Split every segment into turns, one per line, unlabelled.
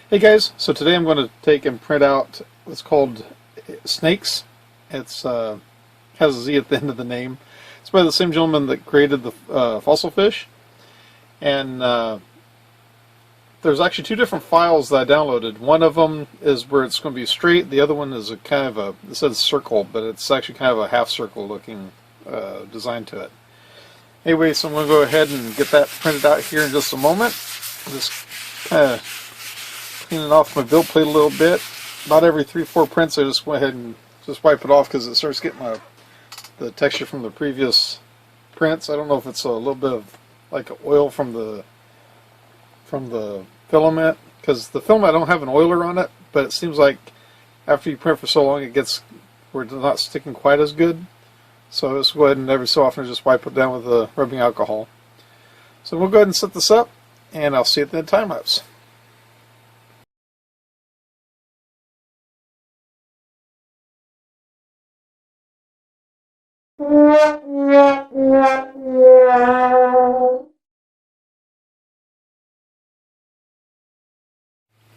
Hey guys, so today I'm going to take and print out what's called Snakez. It's has a Z at the end of the name. It's by the same gentleman that created the fossil fish. And there's actually two different files that I downloaded. One of them is where it's going to be straight. The other one is a kind of a, it says circle, but it's actually kind of a half circle looking design to it. Anyway, so I'm going to go ahead and get that printed out here in just a moment. Just kind of cleaning off my build plate a little bit. About every 3-4 prints I just went ahead and just wipe it off because it starts getting the texture from the previous prints. I don't know if it's a little bit of like oil from the filament, because the filament I don't have an oiler on it, but it seems like after you print for so long it gets where it's not sticking quite as good. So I just go ahead and every so often just wipe it down with the rubbing alcohol. So we'll go ahead and set this up and I'll see you at the time lapse.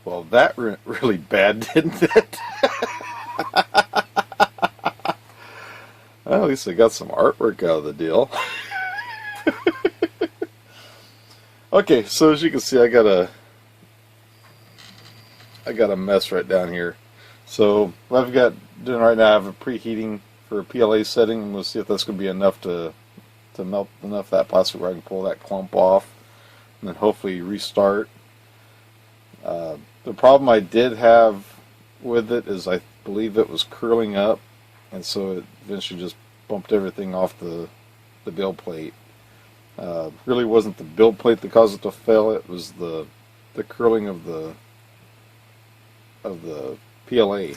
Well, that went really bad, didn't it? Well, at least I got some artwork out of the deal. Okay, so as you can see, I got a mess right down here. So what I've got doing right now, I have a preheating for a PLA setting, and we'll see if that's going to be enough to melt enough of that plastic where I can pull that clump off, and then hopefully restart. The problem I did have with it is I believe it was curling up, and so it eventually just bumped everything off the build plate. Really wasn't the build plate that caused it to fail, it was the curling of the PLA.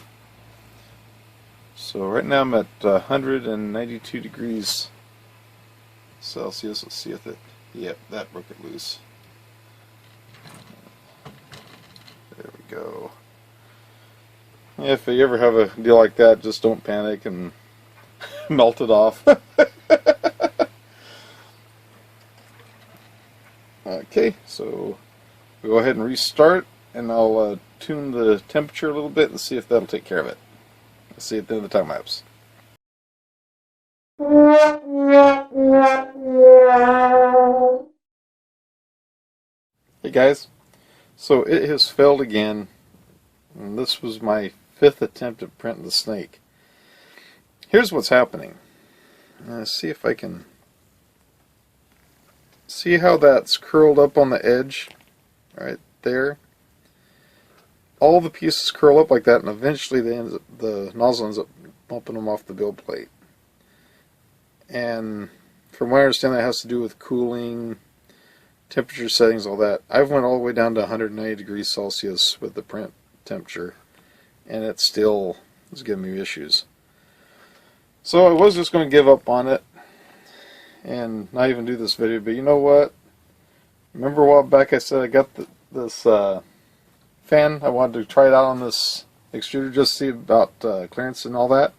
So right now I'm at 192 degrees Celsius. Let's see if it, yep, that broke it loose. There we go. Yeah, if you ever have a deal like that, just don't panic and melt it off. Okay, so we'll go ahead and restart, and I'll tune the temperature a little bit and see if that'll take care of it. I'll see you at the end of the time lapse. Hey guys, so it has failed again, and this was my 5th attempt at printing the snake. Here's what's happening. Let's see if I can see how that's curled up on the edge right there. All the pieces curl up like that, and eventually the nozzle ends up bumping them off the build plate. And from what I understand, that has to do with cooling, temperature settings, all that. I've went all the way down to 190 degrees Celsius with the print temperature, and it still is giving me issues. So I was just going to give up on it and not even do this video, but you know what? Remember a while back I said I got this fan? I wanted to try it out on this extruder just to see about clearance and all that.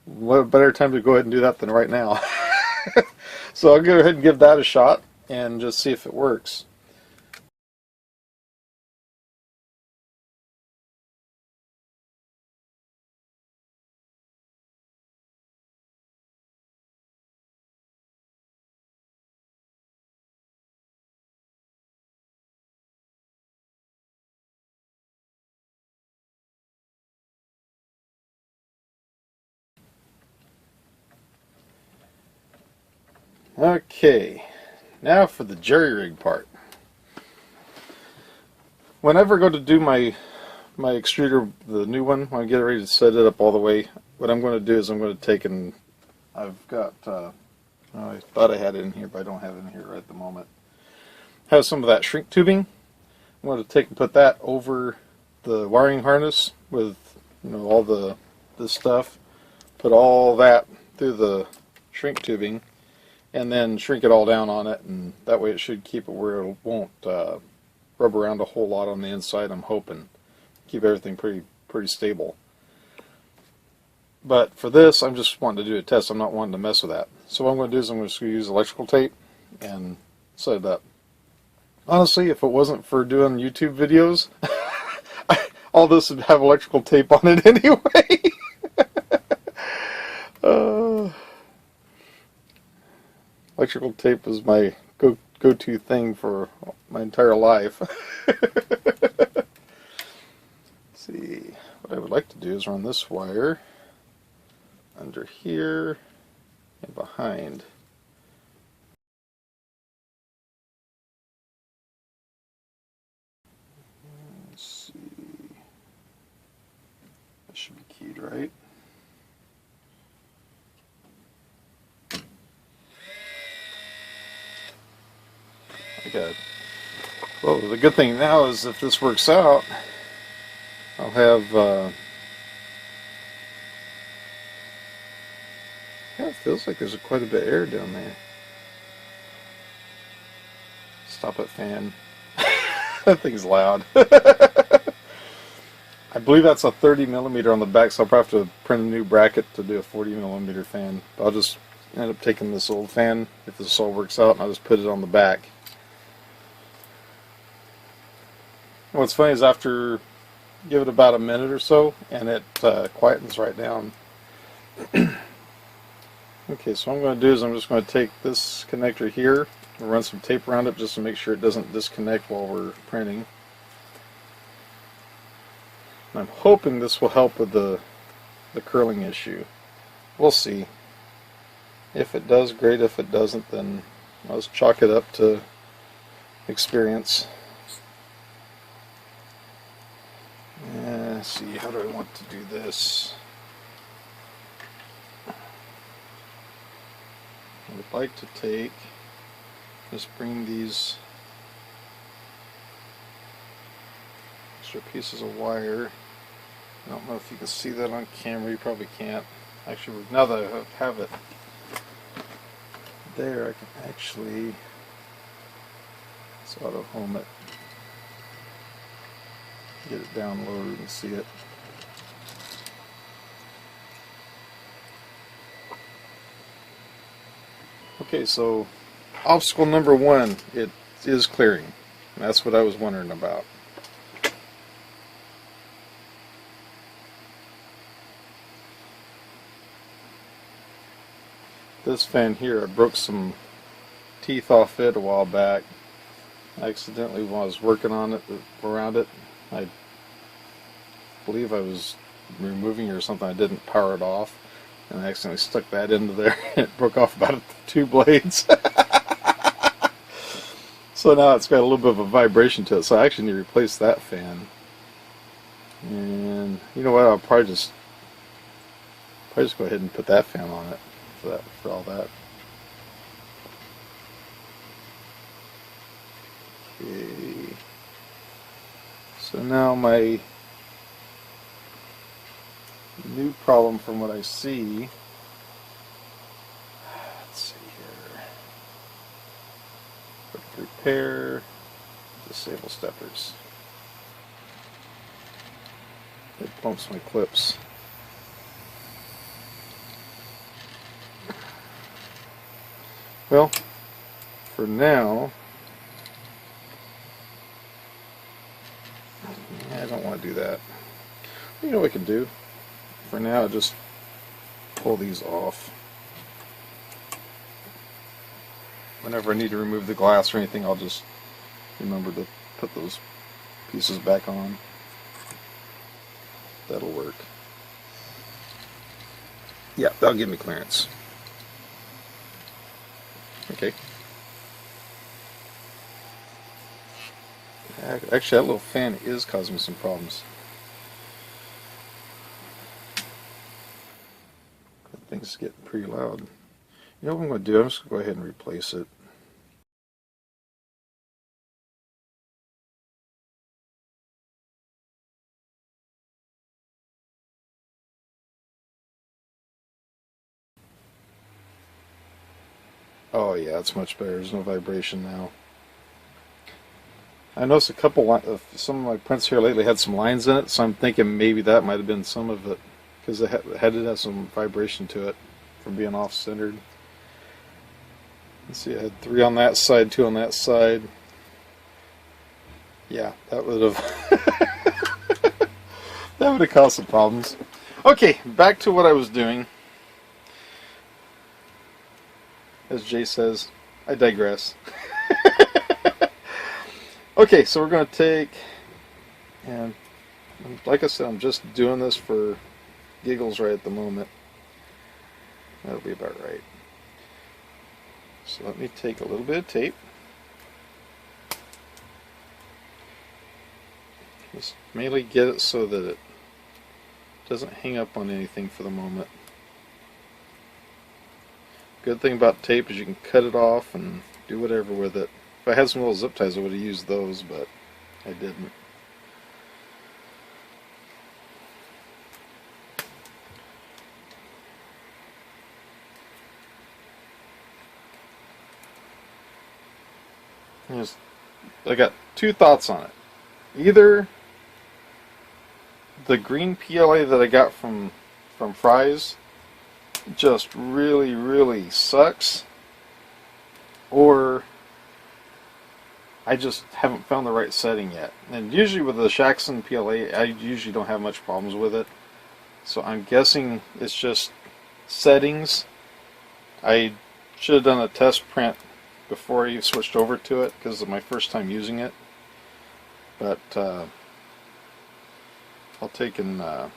What better time to go ahead and do that than right now? So I'll go ahead and give that a shot and just see if it works. Okay, now for the jerry rig part. Whenever I go to do my extruder, the new one, when I get ready to set it up all the way, what I'm going to do is I'm going to take and I've got, I thought I had it in here, but I don't have it in here right at the moment. Have some of that shrink tubing. I'm going to take and put that over the wiring harness with, you know, all this stuff. Put all that through the shrink tubing, and then shrink it all down on it, and that way it should keep it where it won't rub around a whole lot on the inside. I'm hoping keep everything pretty stable. But for this, I'm just wanting to do a test. I'm not wanting to mess with that. So what I'm going to do is I'm going to use electrical tape and set it up. Honestly, if it wasn't for doing YouTube videos, All this would have electrical tape on it anyway. uh, Electrical tape is my go-to thing for my entire life. See, what I would like to do is run this wire under here and behind. Let's see, that should be keyed right. Okay. Well, the good thing now is if this works out, I'll have, yeah, it feels like there's quite a bit of air down there. Stop it, fan. That thing's loud. I believe that's a 30 millimeter on the back, so I'll probably have to print a new bracket to do a 40 millimeter fan. I'll just end up taking this old fan, if this all works out, and I'll just put it on the back. What's funny is after, give it about a minute or so, and it quietens right down. Okay, so what I'm going to do is I'm just going to take this connector here and run some tape around it just to make sure it doesn't disconnect while we're printing. And I'm hoping this will help with the curling issue. We'll see. If it does, great. If it doesn't, then I'll just chalk it up to experience. Let's see, how do I want to do this? I would like to just bring these extra pieces of wire. I don't know if you can see that on camera, you probably can't. Actually, now that I have it there, I can actually auto home it. Get it downloaded and see it. Okay, so obstacle number one, it is clearing. And that's what I was wondering about. This fan here, I broke some teeth off it a while back. I accidentally, while I was working on it, around it, I believe I was removing it or something, I didn't power it off, and I accidentally stuck that into there, and it broke off about 2 blades. So now it's got a little bit of a vibration to it, so I actually need to replace that fan. And you know what, I'll probably just go ahead and put that fan on it for all that. Okay. So now my new problem from what I see, let's see here, repair, disable steppers. It bumps my clips. Well, for now, I don't want to do that. You know what I can do? For now, just pull these off. Whenever I need to remove the glass or anything, I'll just remember to put those pieces back on. That'll work. Yeah, that'll give me clearance. Okay. Actually, that little fan is causing me some problems. That thing's getting pretty loud. You know what I'm going to do? I'm just going to go ahead and replace it. Oh yeah, it's much better. There's no vibration now. I noticed a couple of some of my prints here lately had some lines in it, so I'm thinking maybe that might have been some of it, because it had to have some vibration to it from being off-centered. Let's see, I had 3 on that side, 2 on that side. Yeah, that would have That would have caused some problems. Okay, back to what I was doing. As Jay says, I digress. Okay, so we're going to take, and like I said, I'm just doing this for giggles right at the moment. That'll be about right. So let me take a little bit of tape. Just mainly get it so that it doesn't hang up on anything for the moment. Good thing about tape is you can cut it off and do whatever with it. If I had some little zip ties, I would have used those, but I didn't. I got two thoughts on it. Either the green PLA that I got from Fry's just really sucks, or I just haven't found the right setting yet. And usually with the Shaxson PLA, I usually don't have much problems with it. So I'm guessing it's just settings. I should have done a test print before I switched over to it because of my first time using it. But I'll take and I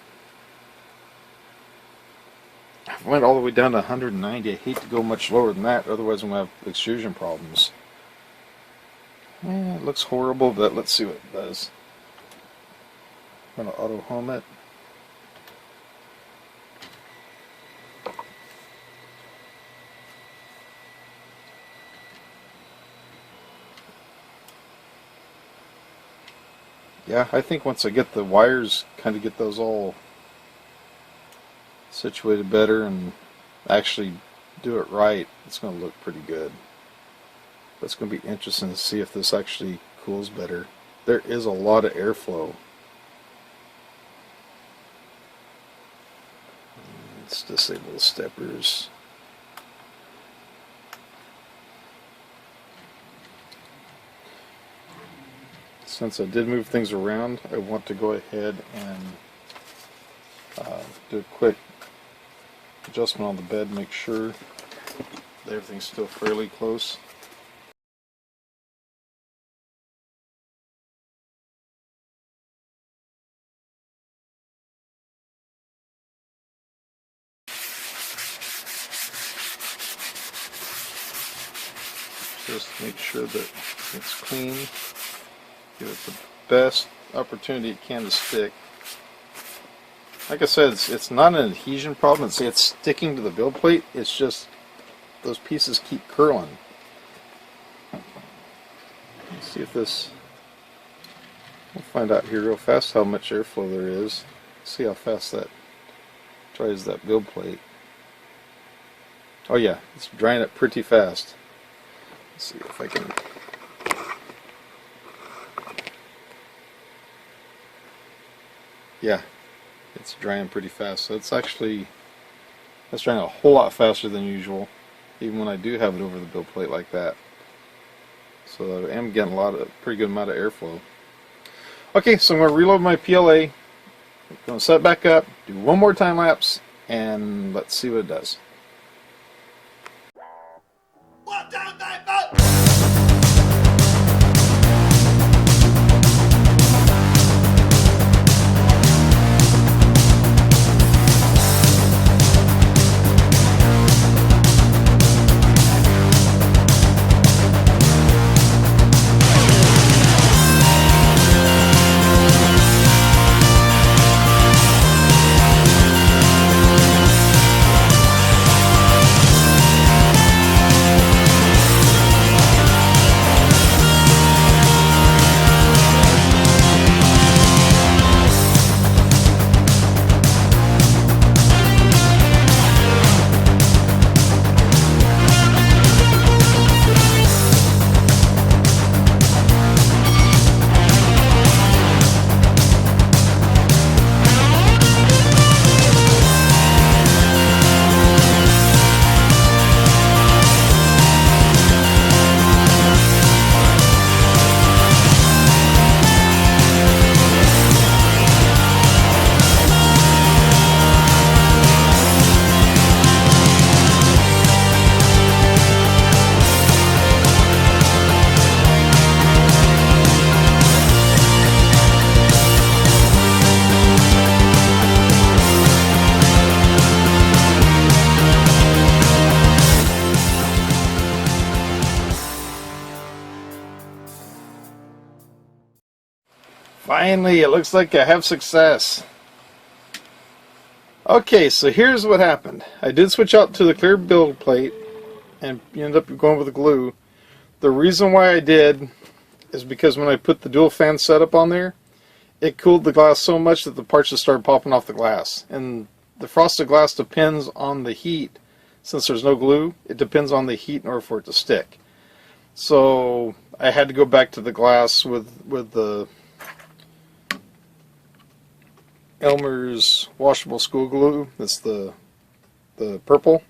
went all the way down to 190. I hate to go much lower than that, otherwise I'm going to have extrusion problems. It looks horrible, but let's see what it does. I'm going to auto home it. Yeah, I think once I get the wires, kind of get those all situated better and actually do it right, it's going to look pretty good. But it's going to be interesting to see if this actually cools better. There is a lot of airflow. Let's disable the steppers. Since I did move things around, I want to go ahead and do a quick adjustment on the bed, make sure that everything's still fairly close. Just make sure that it's clean. Give it the best opportunity it can to stick. Like I said, it's not an adhesion problem. It's sticking to the build plate. It's just those pieces keep curling. Let's see if this... We'll find out here real fast how much airflow there is. See how fast that dries that build plate. Oh yeah, it's drying up pretty fast. Let's see if I can... Yeah, it's drying pretty fast. So it's actually, that's drying a whole lot faster than usual, even when I do have it over the build plate like that. So I am getting a pretty good amount of airflow. Okay, so I'm going to reload my PLA. I'm going to set it back up, do one more time lapse, and let's see what it does. Finally, it looks like I have success. Okay, so here's what happened. I did switch out to the clear build plate and ended up going with the glue. The reason why I did is because when I put the dual fan setup on there, it cooled the glass so much that the parts just started popping off the glass. And the frosted glass depends on the heat. Since there's no glue, it depends on the heat in order for it to stick. So I had to go back to the glass with the Elmers washable school glue. That's the purple.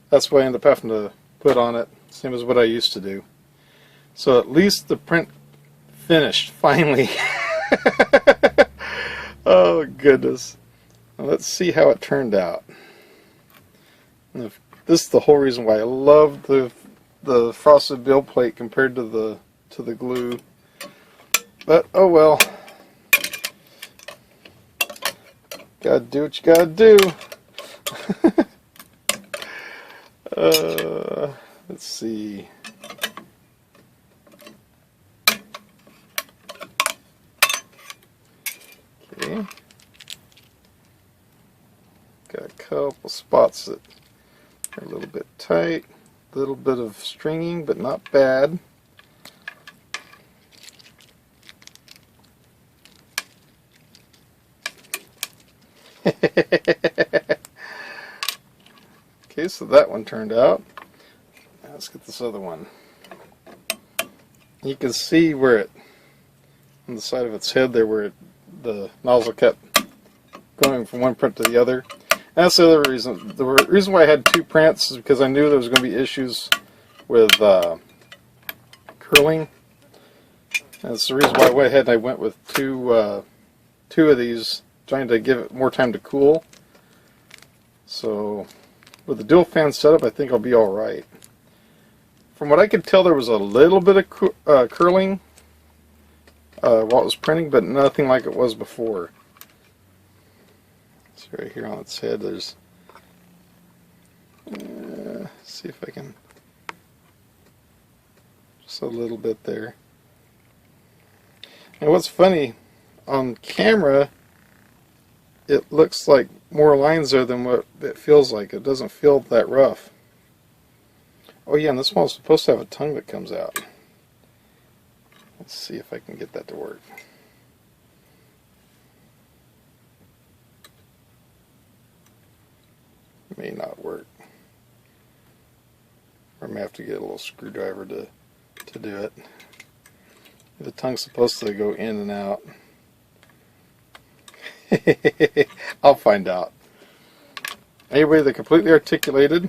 That's what I ended up having to put on it, same as what I used to do. So at least the print finished, finally. Oh goodness. Now let's see how it turned out. And this is the whole reason why I love the frosted build plate compared to the glue. But oh well. Gotta do what you gotta do. Let's see. Okay. Got a couple spots that are a little bit tight. A little bit of stringing, but not bad. Okay, so that one turned out. Now let's get this other one. You can see where it, on the side of its head there, where the nozzle kept going from one print to the other. And that's the other reason. The reason why I had two prints is because I knew there was going to be issues with curling. That's the reason why I went ahead and I went with two of these, trying to give it more time to cool. So with the dual fan setup, I think I'll be alright. From what I could tell, there was a little bit of curling while it was printing, but nothing like it was before. So right here on its head, there's, see if I can, just a little bit there. And what's funny, on camera, it looks like more lines there than what it feels like. It doesn't feel that rough. Oh yeah, and this one's supposed to have a tongue that comes out. Let's see if I can get that to work. It may not work. Or I may have to get a little screwdriver to do it. The tongue's supposed to go in and out. I'll find out. Anyway, they're completely articulated.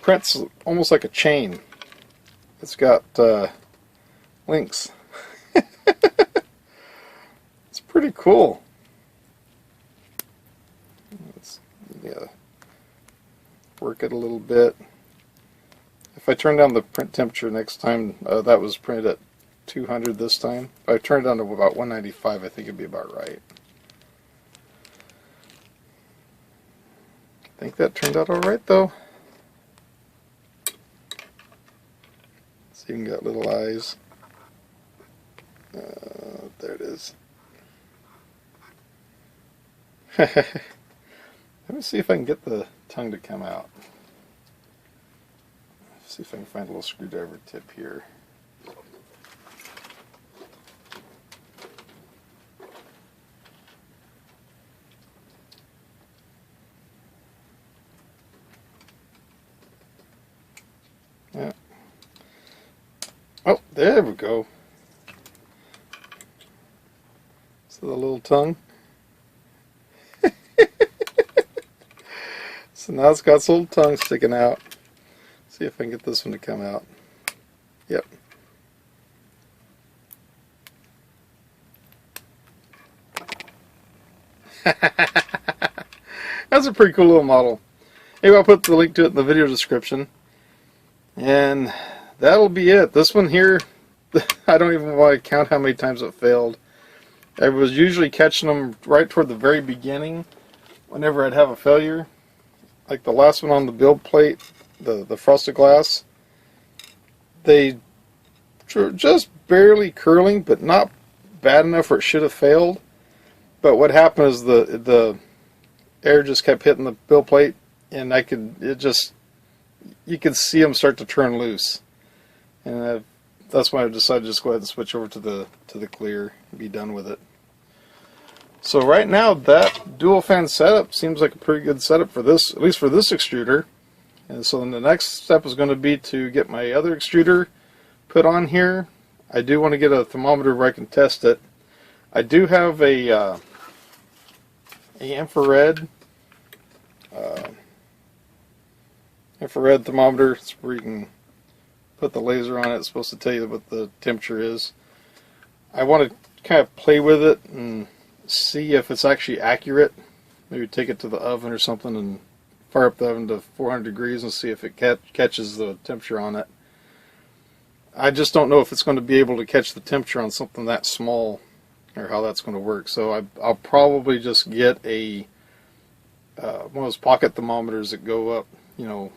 Print's almost like a chain. It's got links. It's pretty cool. Let's work it a little bit. If I turn down the print temperature next time, that was printed at 200 this time. If I turn it down to about 195, I think it'd be about right. I think that turned out alright though. It's even got little eyes. There it is. Let me see if I can get the tongue to come out. See if I can find a little screwdriver tip here. Yeah. Oh, there we go. So the little tongue. So now it's got its little tongue sticking out. See if I can get this one to come out. Yep. That's a pretty cool little model. Anyway, I'll put the link to it in the video description. And that'll be it. This one here, I don't even want to count how many times it failed. I was usually catching them right toward the very beginning whenever I'd have a failure. Like the last one on the build plate, the frosted glass. They just barely curling, but not bad enough where it should have failed. But what happened is the air just kept hitting the bill plate, and you could see them start to turn loose, and that's why I decided to just go ahead and switch over to the clear and be done with it. So right now, that dual fan setup seems like a pretty good setup for this, at least for this extruder. And so then the next step is going to be to get my other extruder put on here. I do want to get a thermometer where I can test it. I do have a infrared thermometer. It's where you can put the laser on it. It's supposed to tell you what the temperature is. I want to kind of play with it and see if it's actually accurate. Maybe take it to the oven or something and fire up the oven to 400 degrees and see if it catches the temperature on it. I just don't know if it's going to be able to catch the temperature on something that small, or how that's going to work. So I'll probably just get one of those pocket thermometers that go up, you know,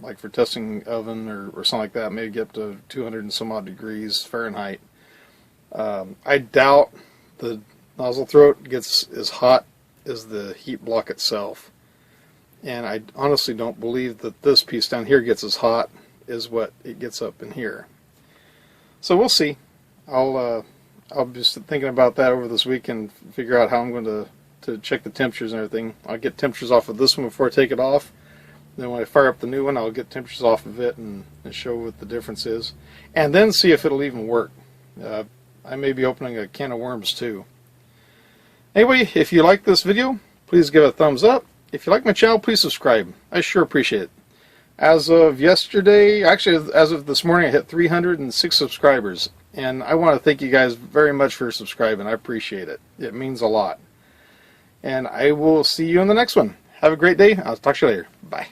like for testing oven or something like that. Maybe get up to 200 and some odd degrees Fahrenheit. I doubt the nozzle throat gets as hot as the heat block itself, and I honestly don't believe that this piece down here gets as hot as what it gets up in here. So we'll see. I'll be thinking about that over this week and figure out how I'm going to check the temperatures and everything. I'll get temperatures off of this one before I take it off. Then when I fire up the new one, I'll get temperatures off of it and show what the difference is, and then see if it'll even work. I may be opening a can of worms too. Anyway, if you like this video, please give it a thumbs up. If you like my channel, please subscribe. I sure appreciate it. As of yesterday, actually as of this morning, I hit 306 subscribers. And I want to thank you guys very much for subscribing. I appreciate it. It means a lot. And I will see you in the next one. Have a great day. I'll talk to you later. Bye.